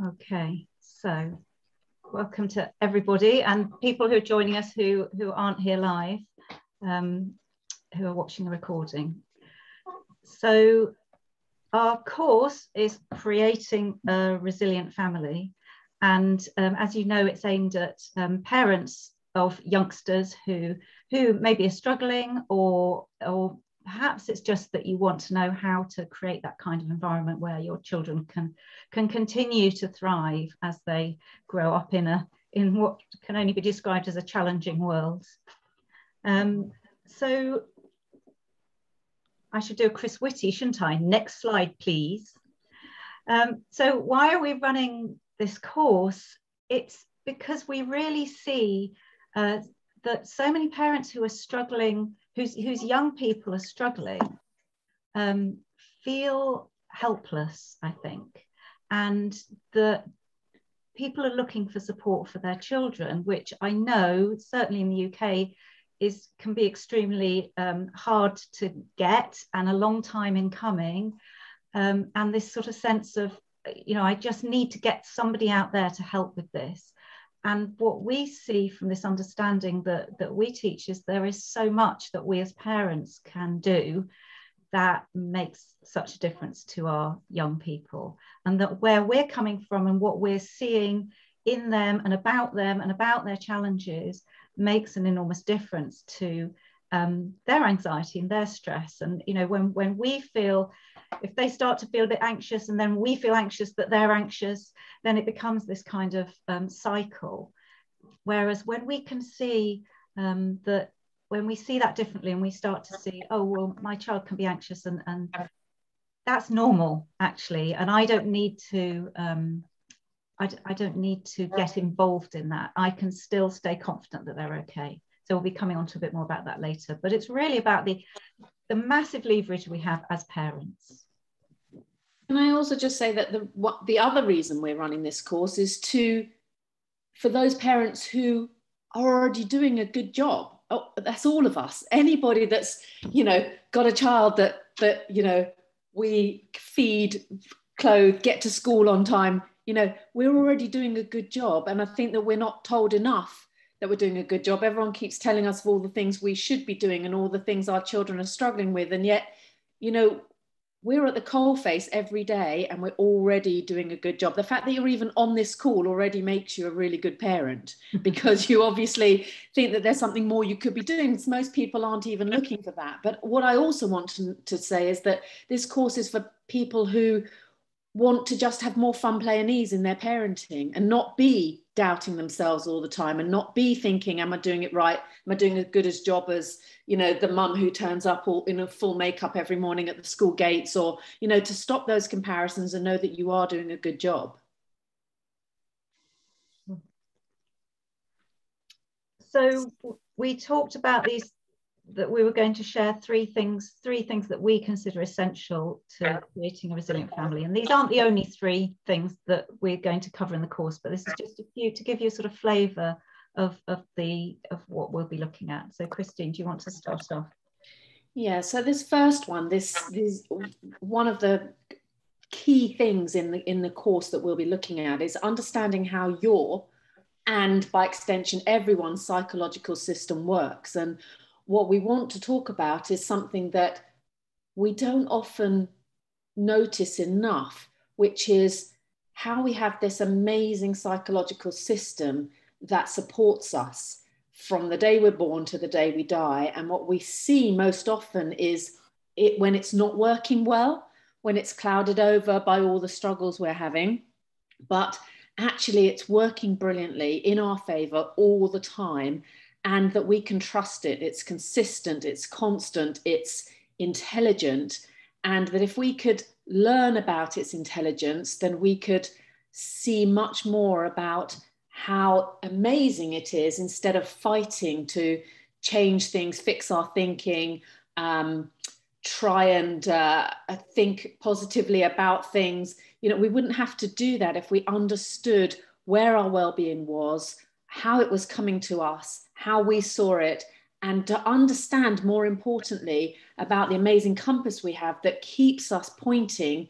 Okay, so welcome to everybody and people who are joining us who aren't here live, who are watching the recording. So our course is Creating a Resilient Family, and as you know, it's aimed at parents of youngsters who maybe are struggling, or perhaps it's just that you want to know how to create that kind of environment where your children can continue to thrive as they grow up in what can only be described as a challenging world. So I should do a Chris Whitty, shouldn't I? Next slide, please. So why are we running this course? It's because we really see that so many parents who are struggling, whose young people are struggling, feel helpless, I think, and that people are looking for support for their children, which I know certainly in the UK can be extremely hard to get and a long time in coming, and this sort of sense of, you know, I just need to get somebody out there to help with this. And what we see from this understanding that we teach is there is so much that we as parents can do that makes such a difference to our young people, and that where we're coming from and what we're seeing in them and about their challenges makes an enormous difference to their anxiety and their stress. And you know, when we feel, if they start to feel a bit anxious and then we feel anxious that they're anxious, then it becomes this kind of cycle. Whereas when we can see that, when we see that differently and we start to see, oh, well, my child can be anxious and that's normal actually, and I don't need to I don't need to get involved in that. I can still stay confident that they're okay. So we'll be coming on to a bit more about that later, but it's really about the massive leverage we have as parents. Can I also just say that the other reason we're running this course is for those parents who are already doing a good job. Oh, that's all of us. Anybody that's, you know, got a child that you know, we feed, clothe, get to school on time. You know, we're already doing a good job. And I think that we're not told enough that we're doing a good job. Everyone keeps telling us of all the things we should be doing and all the things our children are struggling with. And yet, you know, we're at the coalface every day and we're already doing a good job. The fact that you're even on this call already makes you a really good parent, because you obviously think that there's something more you could be doing. Most people aren't even looking for that. But what I also want to say is that this course is for people who want to just have more fun, play and ease in their parenting, and not be doubting themselves all the time, and not be thinking, am I doing it right? Am I doing as good a job as, you know, the mum who turns up all in a full makeup every morning at the school gates? Or, you know, to stop those comparisons and know that you are doing a good job. So we talked about these, that we were going to share three things that we consider essential to creating a resilient family. And these aren't the only three things that we're going to cover in the course, but this is just a few to give you a sort of flavour of what we'll be looking at. So Christine, do you want to start off? Yeah, so this first one, this is one of the key things in the course that we'll be looking at, is understanding how your, and by extension everyone's, psychological system works. And what we want to talk about is something that we don't often notice enough, which is how we have this amazing psychological system that supports us from the day we're born to the day we die. And what we see most often is when it's not working well, when it's clouded over by all the struggles we're having, but actually it's working brilliantly in our favor all the time. And that we can trust it. It's consistent, it's constant, it's intelligent. And that if we could learn about its intelligence, then we could see much more about how amazing it is, instead of fighting to change things, fix our thinking, try and think positively about things. You know, we wouldn't have to do that if we understood where our well-being was, how it was coming to us, how we saw it, and to understand, more importantly, about the amazing compass we have that keeps us pointing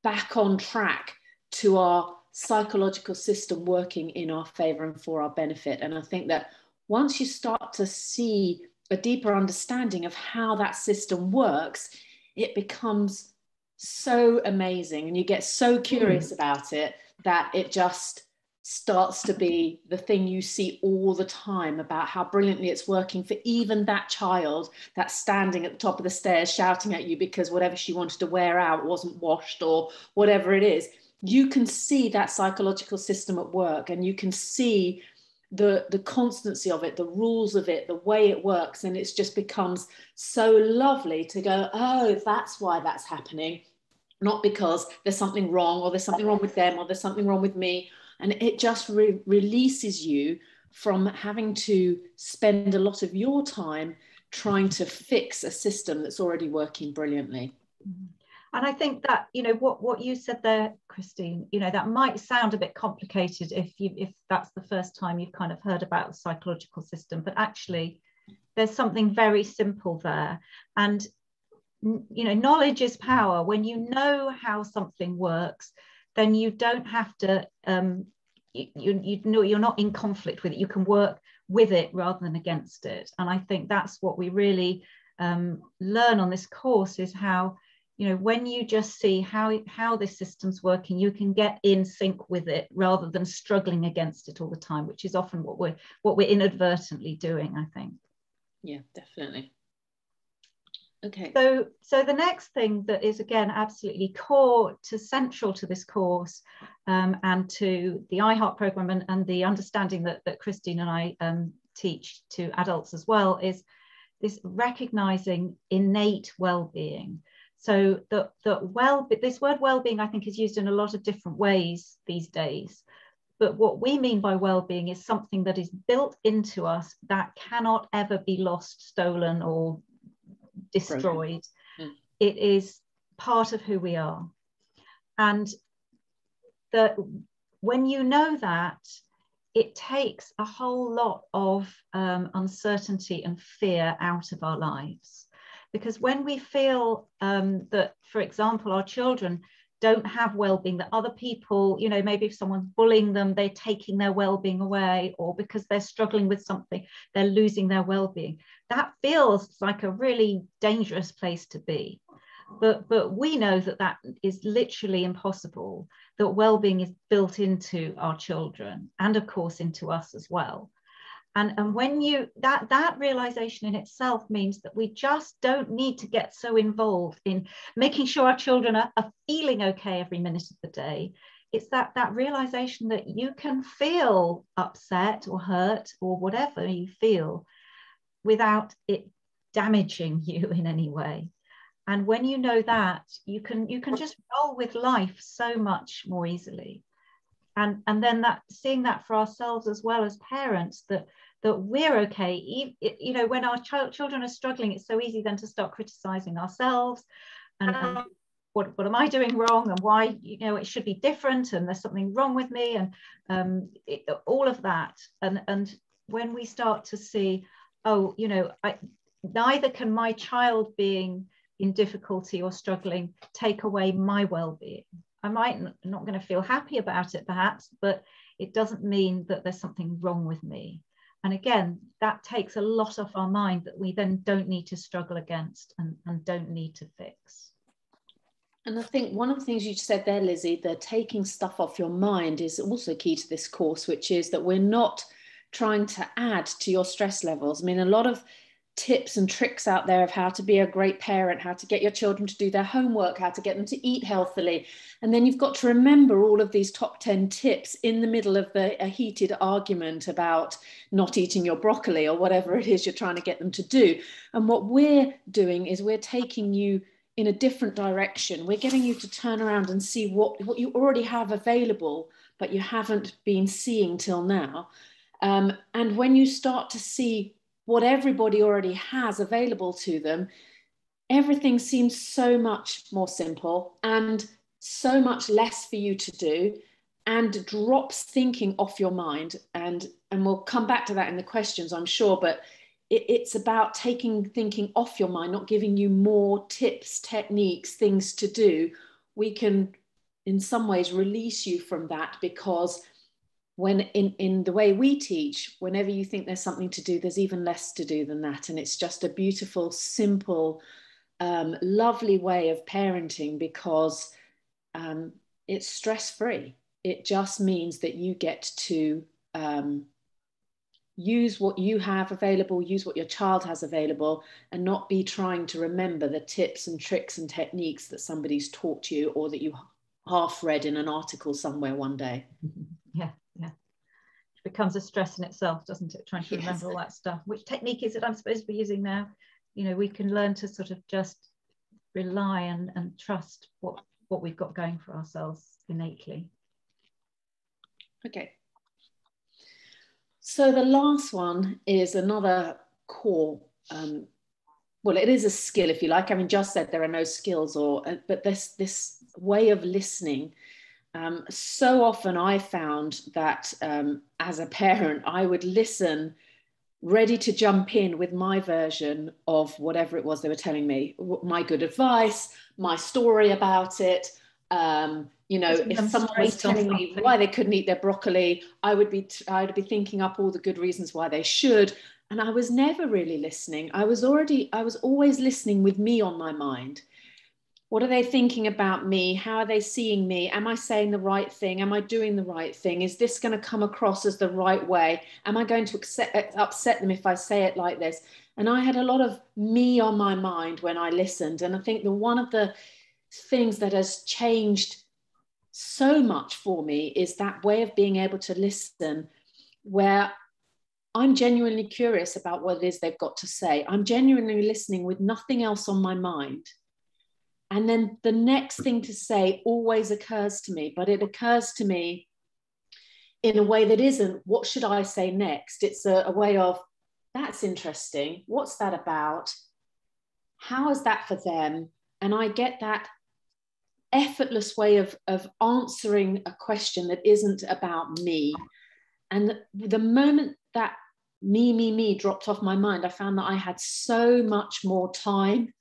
back on track to our psychological system working in our favor and for our benefit. And I think that once you start to see a deeper understanding of how that system works, it becomes so amazing, and you get so curious about it that it just starts to be the thing you see all the time about how brilliantly it's working for even that child that's standing at the top of the stairs shouting at you because whatever she wanted to wear out wasn't washed or whatever it is. You can see that psychological system at work, and you can see the constancy of it, the rules of it, the way it works, and it just becomes so lovely to go, oh, that's why that's happening, not because there's something wrong or there's something wrong with them or there's something wrong with me. And it just releases you from having to spend a lot of your time trying to fix a system that's already working brilliantly. And I think that, you know, what you said there, Christine, you know, that might sound a bit complicated if that's the first time you've kind of heard about the psychological system, but actually there's something very simple there. And, you know, knowledge is power. When you know how something works, then you don't have to, you know, you're not in conflict with it. You can work with it rather than against it. And I think that's what we really learn on this course, is how, you know, when you just see how this system's working, you can get in sync with it rather than struggling against it all the time, which is often what we're inadvertently doing, I think. Yeah, definitely. Okay. So the next thing that is, again, absolutely core to central to this course and to the iHeart program and the understanding that Christine and I teach to adults as well, is this recognizing innate well-being. So this word well-being, I think, is used in a lot of different ways these days. But what we mean by well-being is something that is built into us that cannot ever be lost, stolen, or destroyed. It is part of who we are. And that when you know that, it takes a whole lot of uncertainty and fear out of our lives. Because when we feel that, for example, our children don't have well-being, that other people, you know, maybe if someone's bullying them, they're taking their well-being away, or because they're struggling with something, they're losing their well-being. That feels like a really dangerous place to be. But we know that that is literally impossible, that well-being is built into our children and, of course, into us as well. And when that realization in itself means that we just don't need to get so involved in making sure our children are feeling okay every minute of the day. It's that realization that you can feel upset or hurt or whatever you feel without it damaging you in any way. And when you know that, you can just roll with life so much more easily. And then seeing that for ourselves as well as parents, that we're okay. You know, when our children are struggling, it's so easy then to start criticizing ourselves and what am I doing wrong, and why, you know, it should be different, and there's something wrong with me, and all of that. And when we start to see, oh, you know, neither can my child being in difficulty or struggling take away my well-being. I might not going to feel happy about it perhaps, but it doesn't mean that there's something wrong with me. And again, that takes a lot off our mind that we then don't need to struggle against and don't need to fix. And I think one of the things you said there, Lizzie, the taking stuff off your mind is also key to this course, which is that we're not trying to add to your stress levels. I mean, a lot of tips and tricks out there of how to be a great parent, how to get your children to do their homework, how to get them to eat healthily. And then you've got to remember all of these top 10 tips in the middle of a heated argument about not eating your broccoli or whatever it is you're trying to get them to do. And what we're doing is we're taking you in a different direction. We're getting you to turn around and see what you already have available, but you haven't been seeing till now. And when you start to see what everybody already has available to them, everything seems so much more simple and so much less for you to do, and drops thinking off your mind. And we'll come back to that in the questions, I'm sure, but it's about taking thinking off your mind, not giving you more tips, techniques, things to do. We can in some ways release you from that, because when in the way we teach, whenever you think there's something to do, there's even less to do than that. And it's just a beautiful, simple, lovely way of parenting, because it's stress-free. It just means that you get to use what you have available, use what your child has available, and not be trying to remember the tips and tricks and techniques that somebody's taught you, or that you half read in an article somewhere one day. Yeah, yeah. It becomes a stress in itself, doesn't it? Trying to remember all that stuff. Which technique is it I'm supposed to be using now? You know, we can learn to sort of just rely and trust what we've got going for ourselves innately. Okay. So the last one is another core, well, it is a skill, if you like. I mean, just said there are no skills, but this way of listening. So often I found that as a parent, I would listen, ready to jump in with my version of whatever it was they were telling me, my good advice, my story about it. You know, if someone was telling me why they couldn't eat their broccoli, I'd be thinking up all the good reasons why they should. And I was never really listening. I was always listening with me on my mind. What are they thinking about me? How are they seeing me? Am I saying the right thing? Am I doing the right thing? Is this going to come across as the right way? Am I going to upset them if I say it like this? And I had a lot of me on my mind when I listened. And I think that one of the things that has changed so much for me is that way of being able to listen, where I'm genuinely curious about what it is they've got to say. I'm genuinely listening with nothing else on my mind. And then the next thing to say always occurs to me, but it occurs to me in a way that isn't, what should I say next? It's a way of, that's interesting. What's that about? How is that for them? And I get that effortless way of answering a question that isn't about me. And the moment that me dropped off my mind, I found that I had so much more time,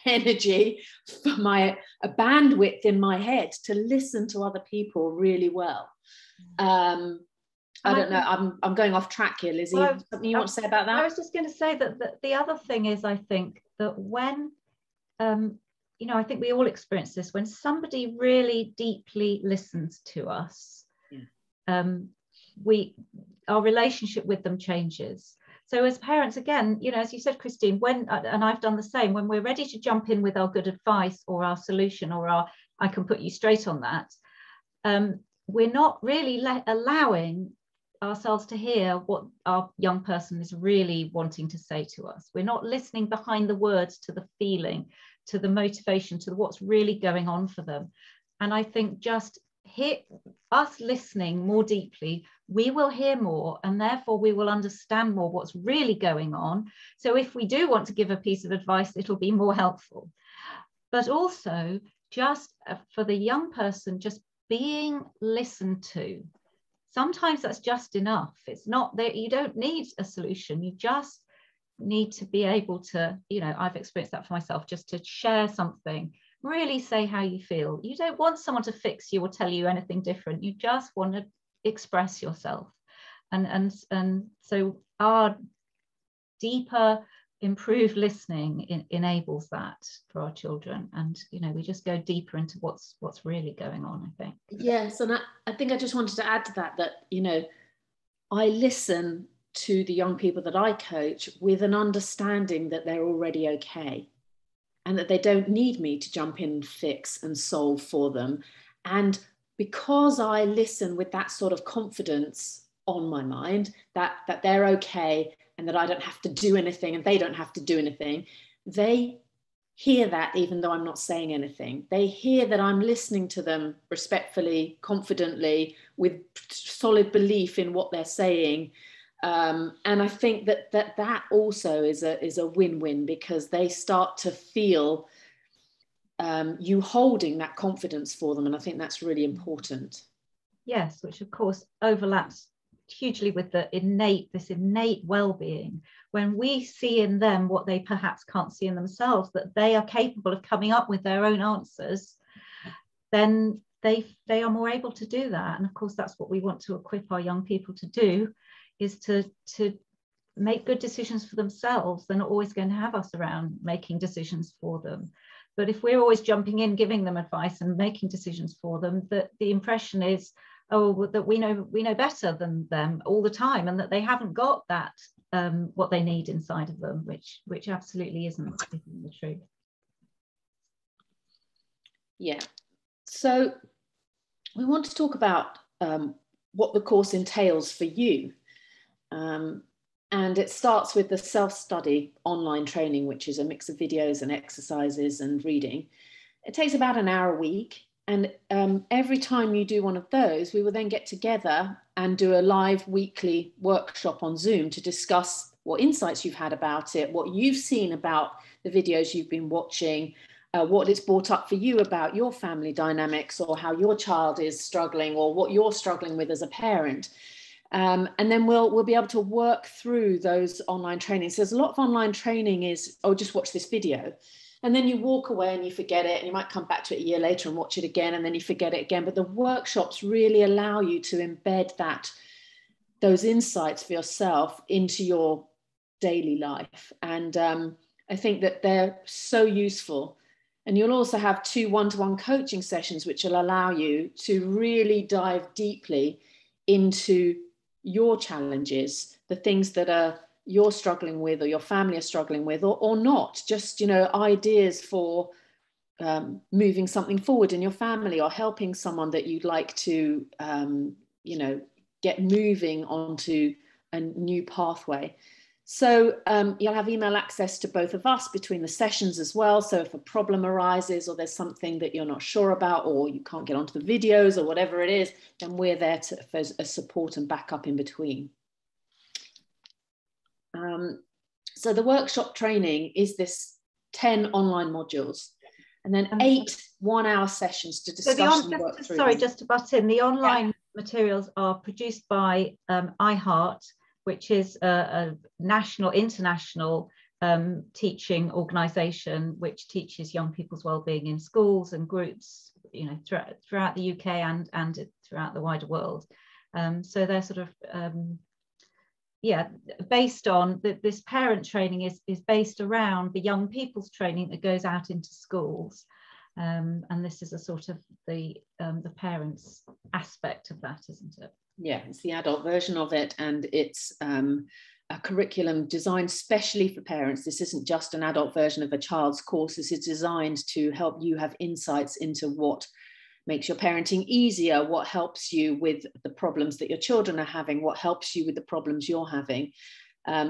energy, for a bandwidth in my head to listen to other people really well. I don't know, I'm going off track here, Lizzie. Well, something you want to say about that? I was just going to say that the other thing is, I think that when you know, I think we all experience this, when somebody really deeply listens to us, our relationship with them changes. So as parents, again, you know, as you said, Christine, and I've done the same, when we're ready to jump in with our good advice or our solution or I can put you straight on that, we're not really allowing ourselves to hear what our young person is really wanting to say to us. We're not listening behind the words to the feeling, to the motivation, to what's really going on for them. And I think just us listening more deeply, we will hear more, and therefore we will understand more what's really going on. So if we do want to give a piece of advice, it'll be more helpful. But also just for the young person, just being listened to. Sometimes that's just enough. It's not that you don't need a solution. You just need to be able to, you know, I've experienced that for myself, just to share something, really say how you feel. You don't want someone to fix you or tell you anything different. You just want to express yourself. And so our deeper, improved listening enables that for our children. And, you know, we just go deeper into what's really going on, I think. Yes, and I think I just wanted to add to that, you know, I listen to the young people that I coach with an understanding that they're already okay, and that they don't need me to jump in and fix and solve for them. And because I listen with that sort of confidence on my mind, that they're okay and that I don't have to do anything and they don't have to do anything, they hear that even though I'm not saying anything. They hear that I'm listening to them respectfully, confidently, with solid belief in what they're saying. And I think that also is a win-win, because they start to feel you holding that confidence for them. And I think that's really important. Yes, which of course overlaps hugely with this innate well-being. When we see in them what they perhaps can't see in themselves, that they are capable of coming up with their own answers, then they are more able to do that. And of course, that's what we want to equip our young people to do, is to make good decisions for themselves. They're not always going to have us around making decisions for them. But if we're always jumping in, giving them advice and making decisions for them, that the impression is, oh, that we know better than them all the time, and that they haven't got that what they need inside of them, which absolutely isn't the truth. Yeah. So we want to talk about what the course entails for you. And it starts with the self-study online training, which is a mix of videos and exercises and reading. It takes about an hour a week. And every time you do one of those, we will then get together and do a live weekly workshop on Zoom to discuss what insights you've had about it, what you've seen about the videos you've been watching, what it's brought up for you about your family dynamics, or how your child is struggling, or what you're struggling with as a parent. And then we'll be able to work through those online trainings. There's a lot of online training is, oh, just watch this video. And then you walk away and you forget it, and you might come back to it a year later and watch it again, and then you forget it again. But the workshops really allow you to embed those insights for yourself into your daily life. And I think that they're so useful. And you'll also have 2 one-to-one coaching sessions, which will allow you to really dive deeply into your challenges, the things that you're struggling with, or your family are struggling with, or not, just, ideas for moving something forward in your family, or helping someone that you'd like to, get moving onto a new pathway. So you'll have email access to both of us between the sessions as well. So if a problem arises, or there's something that you're not sure about, or you can't get onto the videos, or whatever it is, then we're there for a support and backup in between. So the workshop training is this 10 online modules, and then 8 one-hour sessions to discuss and work through. Sorry, just to butt in, the online materials are produced by iHeart, which is a international teaching organisation which teaches young people's wellbeing in schools and groups, throughout the UK and throughout the wider world. So they're sort of based on this parent training is based around the young people's training that goes out into schools, and this is a sort of the parents aspect of that, isn't it? Yeah, it's the adult version of it, and it's a curriculum designed specially for parents. This isn't just an adult version of a child's course. This is designed to help you have insights into what makes your parenting easier, what helps you with the problems that your children are having, what helps you with the problems you're having.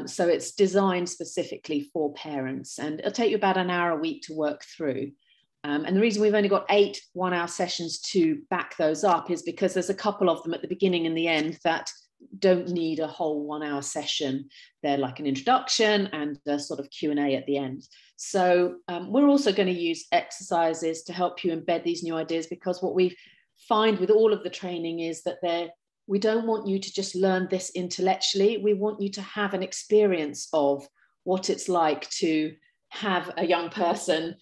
So it's designed specifically for parents, and it'll take you about an hour a week to work through. And the reason we've only got 8 one-hour sessions to back those up is because there's a couple of them at the beginning and the end that don't need a whole 1-hour session. They're like an introduction and a sort of Q&A at the end. So we're also going to use exercises to help you embed these new ideas, because what we find with all of the training is that we don't want you to just learn this intellectually. We want you to have an experience of what it's like to have a young person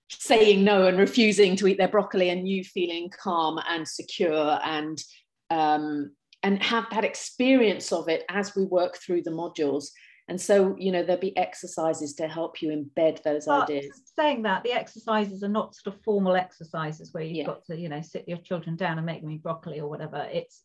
saying no and refusing to eat their broccoli, and you feeling calm and secure, and have that experience of it as we work through the modules. And so, there'll be exercises to help you embed those ideas. Saying that, the exercises are not sort of formal exercises where you've got to, sit your children down and make them eat broccoli or whatever. It's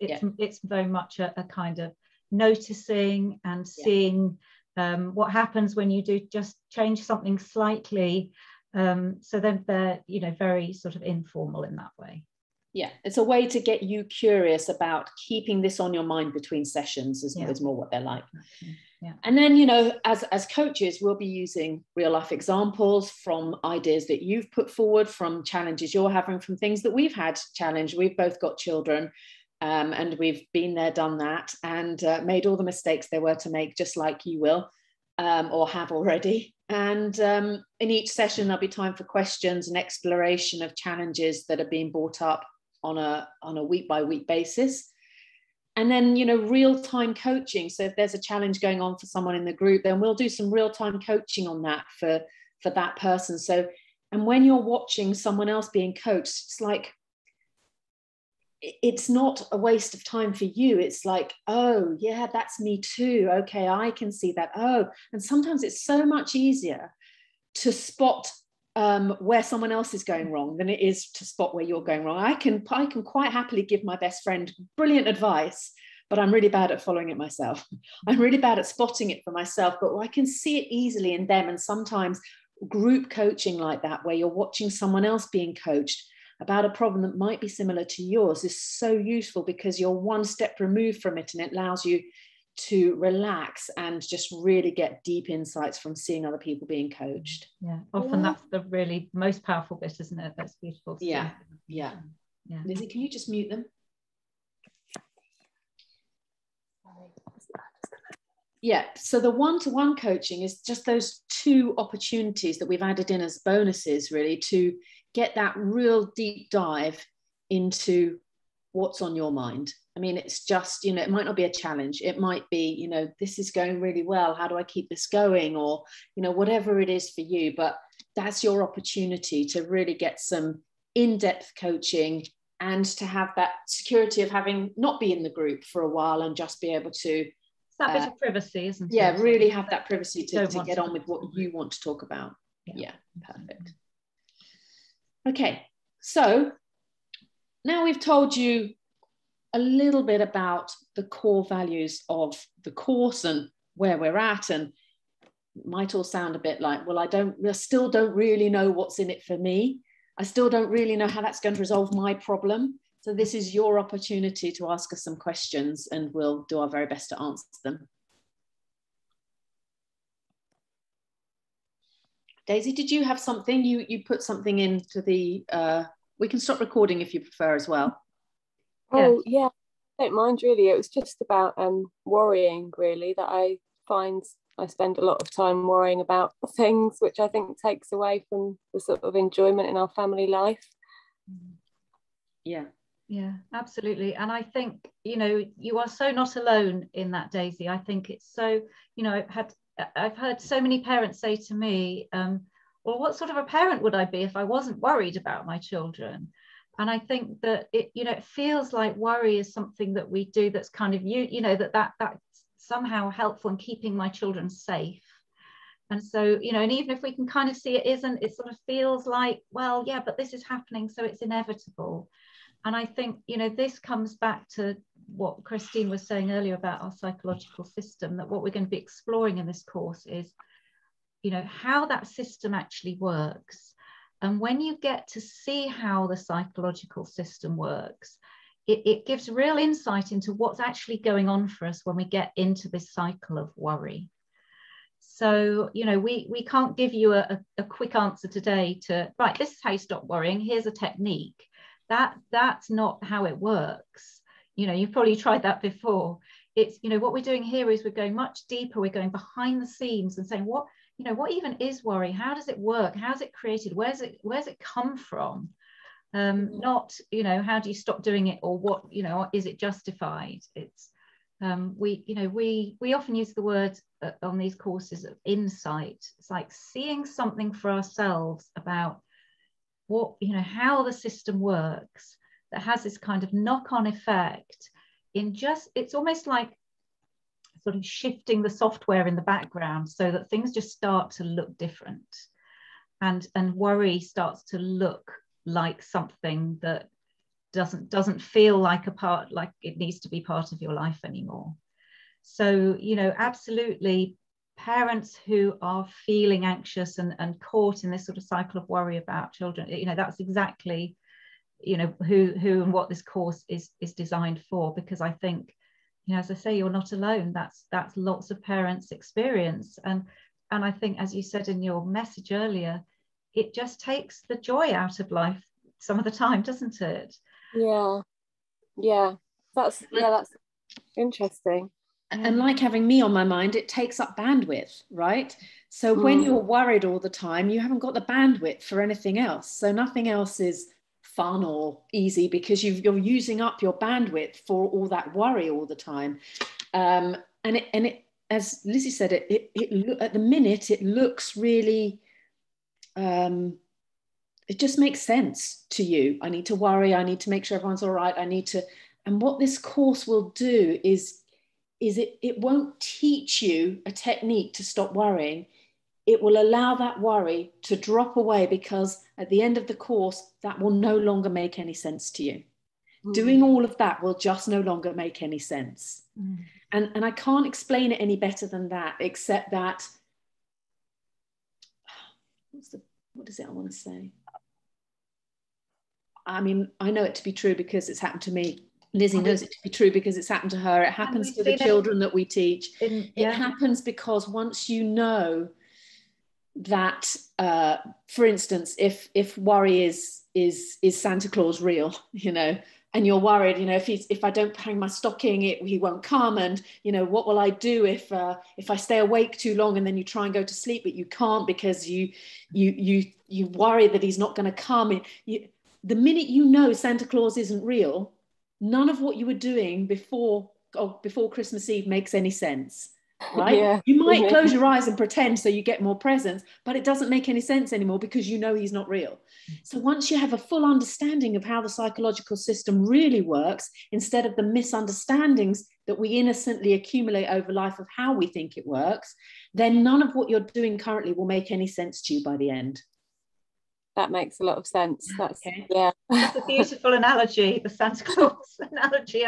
very much a kind of noticing and seeing what happens when you do just change something slightly. So then they're, very sort of informal in that way. Yeah, it's a way to get you curious about keeping this on your mind between sessions, is more what they're like. Yeah. And then, as coaches, we'll be using real life examples from ideas that you've put forward, from challenges you're having, from things that we've had challenged. We've both got children, and we've been there, done that, and made all the mistakes there were to make, just like you will, or have already. And in each session, there'll be time for questions and exploration of challenges that are being brought up on a week-by-week basis. And then, real-time coaching. So if there's a challenge going on for someone in the group, then we'll do some real-time coaching on that for that person. So, and when you're watching someone else being coached, it's like it's not a waste of time for you. It's like, oh yeah, that's me too. Okay, I can see that. Oh, and sometimes it's so much easier to spot where someone else is going wrong than it is to spot where you're going wrong. I can quite happily give my best friend brilliant advice, but I'm really bad at following it myself. I'm really bad at spotting it for myself, but I can see it easily in them. And sometimes group coaching like that, where you're watching someone else being coached about a problem that might be similar to yours, is so useful, because you're one step removed from it, and it allows you to relax and just really get deep insights from seeing other people being coached. Yeah, often that's the really most powerful bit, isn't it? That's beautiful. Yeah. Lizzie, can you just mute them? Yeah, so the one-to-one coaching is just those 2 opportunities that we've added in as bonuses, really, to get that real deep dive into what's on your mind. I mean, it's just, it might not be a challenge. It might be, this is going really well. How do I keep this going? Or, whatever it is for you. But that's your opportunity to really get some in-depth coaching, and to have that security of having not be in the group for a while, and just be able to... That bit of privacy, isn't it? Yeah, really have that privacy to get on with what you want to talk about. Yeah, perfect. Okay, so now we've told you a little bit about the core values of the course and where we're at, and it might all sound a bit like, well, I still don't really know what's in it for me. I still don't really know how that's going to resolve my problem. So this is your opportunity to ask us some questions, and we'll do our very best to answer them. Daisy, did you have something? You put something into the... we can stop recording if you prefer as well. Oh, yeah, I don't mind really. It was just about worrying, really, that I find I spend a lot of time worrying about things, which I think takes away from the sort of enjoyment in our family life. Yeah, absolutely. And I think, you are so not alone in that, Daisy. I think it's so, I've heard so many parents say to me, well, what sort of a parent would I be if I wasn't worried about my children? And I think that it feels like worry is something that we do that's kind of, that's somehow helpful in keeping my children safe. And so, and even if we can kind of see it isn't, it sort of feels like, well, yeah, but this is happening, so it's inevitable. And I think, this comes back to what Christine was saying earlier about our psychological system, that what we're going to be exploring in this course is, how that system actually works. And when you get to see how the psychological system works, it gives real insight into what's actually going on for us when we get into this cycle of worry. So, we can't give you a quick answer today to, right, this is how you stop worrying. Here's a technique. That's not how it works. You've probably tried that before. It's, what we're doing here is we're going much deeper. We're going behind the scenes and saying, what even is worry? How does it work? How's it created? Where's it come from? Not, how do you stop doing it, or what, is it justified? It's, we often use the word on these courses of insight. It's like seeing something for ourselves about what, how the system works, that has this kind of knock-on effect in just, it's almost like sort of shifting the software in the background so that things just start to look different, and worry starts to look like something that doesn't feel like like it needs to be part of your life anymore. So, absolutely, parents who are feeling anxious and caught in this sort of cycle of worry about children, that's exactly, who and what this course is designed for, because I think, as I say, you're not alone. That's lots of parents' experience. And I think, as you said in your message earlier, it just takes the joy out of life some of the time, doesn't it? Yeah, that's interesting. And like having me on my mind, it takes up bandwidth, right? So when you're worried all the time, you haven't got the bandwidth for anything else. So nothing else is fun or easy, because you're using up your bandwidth for all that worry all the time. And it, as Lizzie said, it at the minute it looks really it just makes sense to you. I need to worry. I need to make sure everyone's all right. I need to, and what this course will do is it won't teach you a technique to stop worrying. It will allow that worry to drop away, because at the end of the course, that will no longer make any sense to you. Doing all of that will just no longer make any sense. And I can't explain it any better than that, except that, what is it I want to say? I mean, I know it to be true because it's happened to me. Lizzie knows it to be true because it's happened to her. It happens to the children that we teach. It happens because once you know that, for instance, if worry is Santa Claus real, you know, and you're worried, you know, if I don't hang my stocking, he won't come, and you know, what will I do if I stay awake too long, and then you try and go to sleep but you can't because you worry that he's not going to come. The minute you know Santa Claus isn't real, none of what you were doing before Christmas Eve makes any sense. Right? Yeah. You might close your eyes and pretend so you get more presents, but it doesn't make any sense anymore because you know he's not real. So once you have a full understanding of how the psychological system really works, instead of the misunderstandings that we innocently accumulate over life of how we think it works, then none of what you're doing currently will make any sense to you by the end. That makes a lot of sense. That's okay. Yeah. That's a beautiful analogy, the Santa Claus analogy.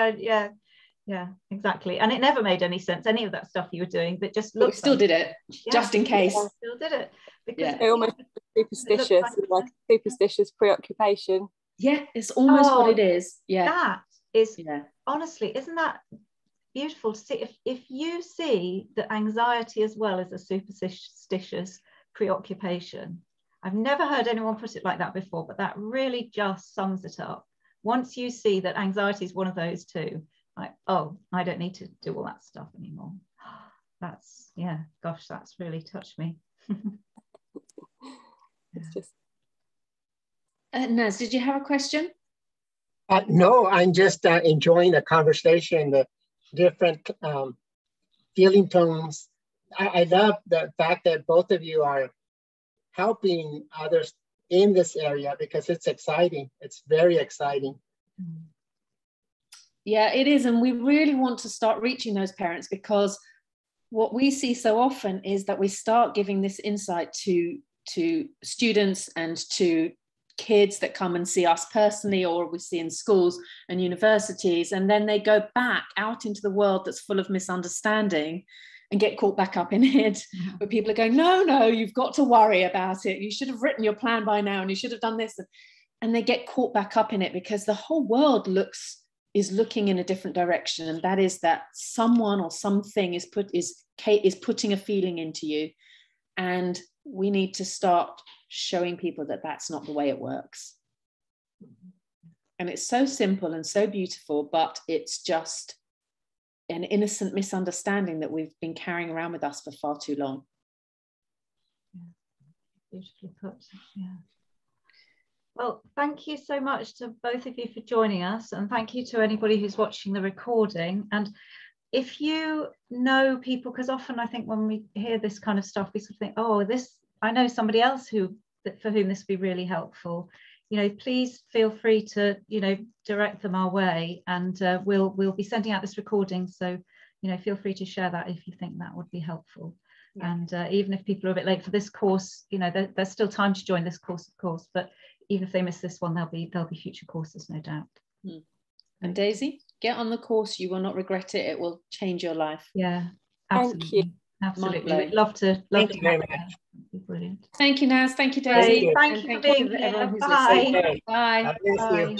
Yeah, exactly. And it never made any sense, any of that stuff you were doing, but just look. We still did it, just in case. Still did it. Because it almost superstitious, like a superstitious preoccupation. Yeah, it's almost what it is. Yeah. That is, honestly, isn't that beautiful to see? If you see that anxiety as well as a superstitious preoccupation, I've never heard anyone put it like that before, but that really just sums it up. Once you see that anxiety is one of those two, like, oh, I don't need to do all that stuff anymore. That's, gosh, that's really touched me. It's just. Naz, did you have a question? No, I'm just enjoying the conversation, the different feeling tones. I love the fact that both of you are helping others in this area because it's exciting. It's very exciting. Yeah, it is. And we really want to start reaching those parents, because what we see so often is that we start giving this insight to students and to kids that come and see us personally, or we see in schools and universities, and then they go back out into the world that's full of misunderstanding and get caught back up in it, where people are going, no, you've got to worry about it. You should have written your plan by now, and you should have done this. And they get caught back up in it because the whole world is looking in a different direction, and that is that someone or something is putting a feeling into you, and we need to start showing people that that's not the way it works. And it's so simple and so beautiful, but it's just an innocent misunderstanding that we've been carrying around with us for far too long. Beautifully put. Well, thank you so much to both of you for joining us, and thank you to anybody who's watching the recording. And if you know people, because often I think when we hear this kind of stuff, we sort of think, oh, I know somebody else for whom this would be really helpful. Please feel free to, direct them our way, and we'll be sending out this recording. So, feel free to share that if you think that would be helpful. Yeah. And even if people are a bit late for this course, there's still time to join this course, of course, but even if they miss this one, there'll be future courses, no doubt. And Daisy, get on the course. You will not regret it. It will change your life. Yeah, absolutely. Thank you. Absolutely. We'd love to. Thank you very much. Brilliant. Thank you, Naz. Thank you, Daisy. Thank you for being here. Bye. Bye. Bye.